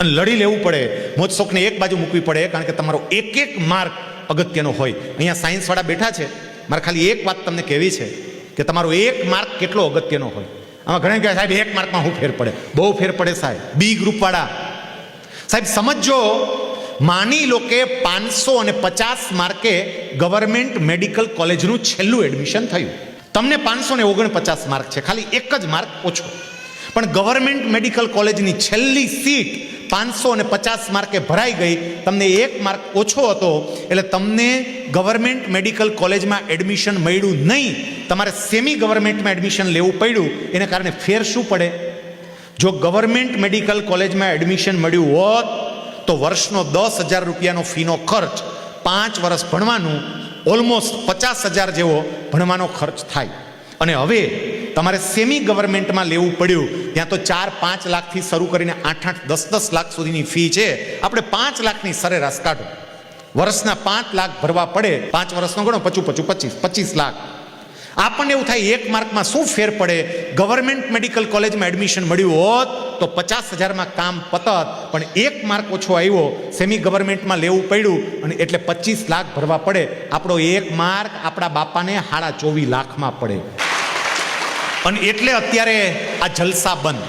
અને લડી લેવું પડે, મોજ શોખને એક બાજુ મૂકવી પડે, કારણ કે તમારો એક એક માર્ક અગત્યનો હોય. અહીંયા સાયન્સવાળા બેઠા છે, મારે ખાલી એક વાત તમને કહેવી છે કે તમારો એક માર્ક કેટલો અગત્યનો હોય. આમાં ઘણા કહે સાહેબ એક માર્કમાં શું ફેર પડે? બહુ ફેર પડે સાહેબ. બી ગ્રુપવાળા સાહેબ સમજો, માની લો કે 550 માર્કે ગવર્મેન્ટ મેડિકલ કોલેજનું છેલ્લું એડમિશન થયું. તમને 549 માર્ક છે, ખાલી એક જ માર્ક ઓછો. પણ ગવર્મેન્ટ મેડિકલ કોલેજની છેલ્લી સીટ 550 માર્કે ભરાઈ ગઈ, તમને એક માર્ક ઓછો હતો, એટલે તમને ગવર્મેન્ટ મેડિકલ કોલેજમાં એડમિશન મળ્યું નહીં, તમારે સેમી ગવર્મેન્ટમાં એડમિશન લેવું પડ્યું. એને કારણે ફેર શું પડે? જો ગવર્મેન્ટ મેડિકલ કોલેજમાં એડમિશન મળ્યું હોત તો વર્ષનો 10,000 રૂપિયાનો ફીનો ખર્ચ, 5 વર્ષ ભણવાનું, ઓલમોસ્ટ 50,000 જેવો ભણવાનો ખર્ચ થાય. અને હવે તમારે સેમી ગવર્મેન્ટમાં લેવું પડ્યું, ત્યાં તો 4-5 લાખથી શરૂ કરીને 8-8, 10-10 લાખ સુધીની ફી છે. આપણે 5 લાખની સરેરાશ કાઢો, વર્ષના 5 લાખ ભરવા પડે, 5 વર્ષનો ગણો, 25 લાખ. આપણને એવું થાય એક માર્કમાં શું ફેર પડે? ગવર્મેન્ટ મેડિકલ કોલેજમાં એડમિશન મળ્યું હોત તો 50,000માં કામ પતત, પણ એક માર્ક ઓછો આવ્યો, સેમી ગવર્મેન્ટમાં લેવું પડ્યું, અને એટલે 25 લાખ ભરવા પડે. આપણો એક માર્ક આપણા બાપાને 24.5 લાખમાં પડે. અને એટલે અત્યારે આ જલસા બંધ.